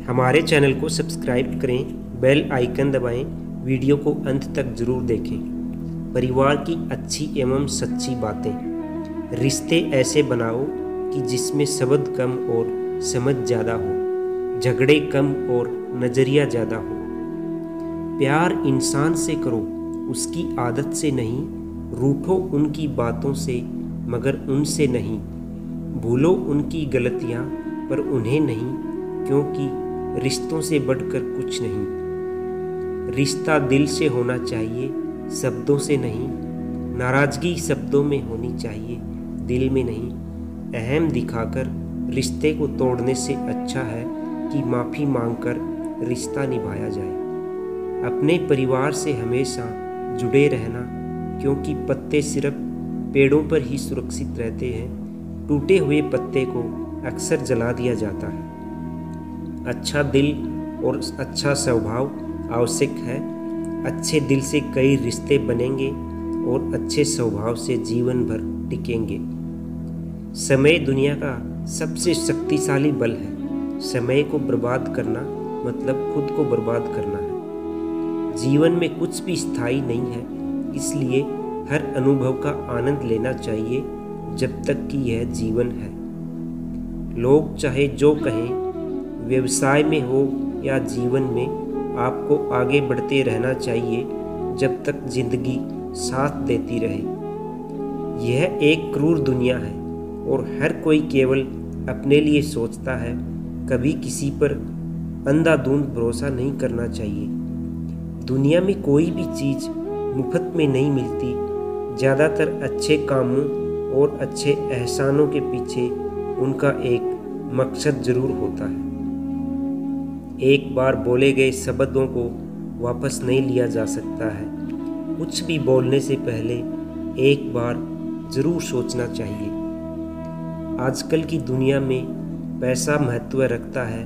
हमारे चैनल को सब्सक्राइब करें, बेल आइकन दबाएं, वीडियो को अंत तक ज़रूर देखें। परिवार की अच्छी एवं सच्ची बातें। रिश्ते ऐसे बनाओ कि जिसमें शब्द कम और समझ ज़्यादा हो, झगड़े कम और नज़रिया ज़्यादा हो। प्यार इंसान से करो, उसकी आदत से नहीं। रूठो उनकी बातों से मगर उनसे नहीं। भूलो उनकी गलतियाँ पर उन्हें नहीं, क्योंकि रिश्तों से बढ़कर कुछ नहीं। रिश्ता दिल से होना चाहिए, शब्दों से नहीं। नाराज़गी शब्दों में होनी चाहिए, दिल में नहीं। अहम दिखाकर रिश्ते को तोड़ने से अच्छा है कि माफ़ी मांगकर रिश्ता निभाया जाए। अपने परिवार से हमेशा जुड़े रहना, क्योंकि पत्ते सिर्फ पेड़ों पर ही सुरक्षित रहते हैं। टूटे हुए पत्ते को अक्सर जला दिया जाता है। अच्छा दिल और अच्छा स्वभाव आवश्यक है। अच्छे दिल से कई रिश्ते बनेंगे और अच्छे स्वभाव से जीवन भर टिकेंगे। समय दुनिया का सबसे शक्तिशाली बल है। समय को बर्बाद करना मतलब खुद को बर्बाद करना है। जीवन में कुछ भी स्थायी नहीं है, इसलिए हर अनुभव का आनंद लेना चाहिए जब तक कि यह जीवन है। लोग चाहे जो कहें, व्यवसाय में हो या जीवन में, आपको आगे बढ़ते रहना चाहिए जब तक जिंदगी साथ देती रहे। यह एक क्रूर दुनिया है और हर कोई केवल अपने लिए सोचता है। कभी किसी पर अंधाधुंध भरोसा नहीं करना चाहिए। दुनिया में कोई भी चीज़ मुफ्त में नहीं मिलती। ज़्यादातर अच्छे कामों और अच्छे एहसानों के पीछे उनका एक मकसद ज़रूर होता है। एक बार बोले गए शब्दों को वापस नहीं लिया जा सकता है। कुछ भी बोलने से पहले एक बार ज़रूर सोचना चाहिए। आजकल की दुनिया में पैसा महत्व रखता है।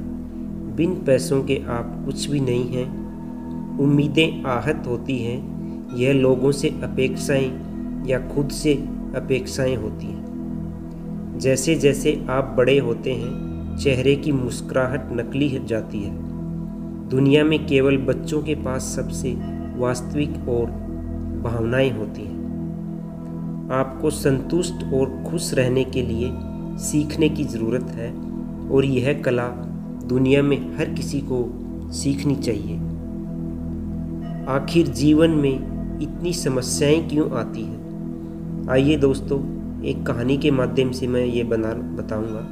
बिन पैसों के आप कुछ भी नहीं हैं। उम्मीदें आहत होती हैं। यह लोगों से अपेक्षाएं या खुद से अपेक्षाएं होती हैं। जैसे जैसे आप बड़े होते हैं, चेहरे की मुस्कुराहट नकली हो जाती है। दुनिया में केवल बच्चों के पास सबसे वास्तविक और भावनाएं होती हैं। आपको संतुष्ट और खुश रहने के लिए सीखने की ज़रूरत है, और यह कला दुनिया में हर किसी को सीखनी चाहिए। आखिर जीवन में इतनी समस्याएं क्यों आती हैं? आइए दोस्तों, एक कहानी के माध्यम से मैं ये बताऊंगा।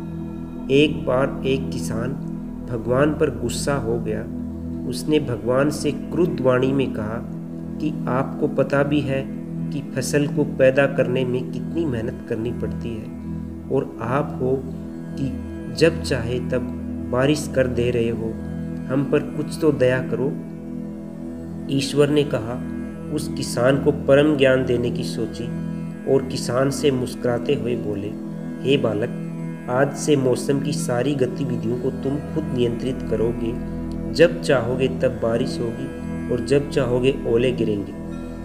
एक बार एक किसान भगवान पर गुस्सा हो गया। उसने भगवान से क्रुद्ध वाणी में कहा कि आपको पता भी है कि फसल को पैदा करने में कितनी मेहनत करनी पड़ती है, और आप हो कि जब चाहे तब बारिश कर दे रहे हो। हम पर कुछ तो दया करो। ईश्वर ने कहा। उस किसान को परम ज्ञान देने की सोची और किसान से मुस्कुराते हुए बोले, हे बालक, आज से मौसम की सारी गतिविधियों को तुम खुद नियंत्रित करोगे। जब चाहोगे तब बारिश होगी और जब चाहोगे ओले गिरेंगे।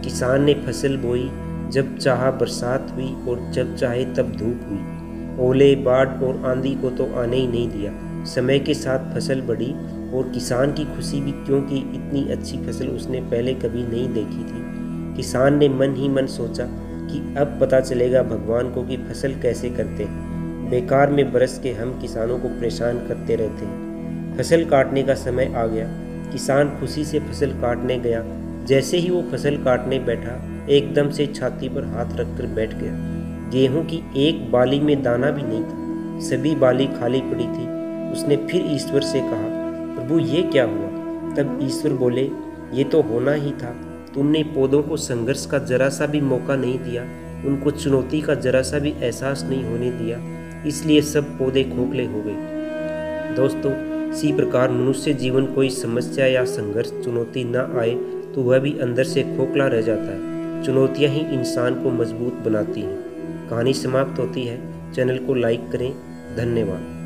किसान ने फसल बोई, जब चाहा बरसात हुई और जब चाहे तब धूप हुई। ओले, बाढ़ और आंधी को तो आने ही नहीं दिया। समय के साथ फसल बढ़ी और किसान की खुशी भी, क्योंकि इतनी अच्छी फसल उसने पहले कभी नहीं देखी थी। किसान ने मन ही मन सोचा कि अब पता चलेगा भगवान को कि फसल कैसे करते हैं। बेकार में बरस के हम किसानों को परेशान करते रहते हैं। फसल काटने का समय आ गया। किसान खुशी से फसल काटने गया। जैसे ही वो फसल काटने बैठा, एकदम से छाती पर हाथ रखकर बैठ गया। गेहूं की एक बाली में दाना भी नहीं था। सभी बाली खाली पड़ी थी। उसने फिर ईश्वर से कहा, प्रभु ये क्या हुआ? तब ईश्वर बोले, ये तो होना ही था। तुमने पौधों को संघर्ष का जरा सा भी मौका नहीं दिया, उनको चुनौती का जरा सा भी एहसास नहीं होने दिया, इसलिए सब पौधे खोखले हो गए। दोस्तों, इसी प्रकार मनुष्य जीवन कोई समस्या या संघर्ष, चुनौती न आए तो वह भी अंदर से खोखला रह जाता है। चुनौतियाँ ही इंसान को मजबूत बनाती हैं। कहानी समाप्त होती है। चैनल को लाइक करें। धन्यवाद।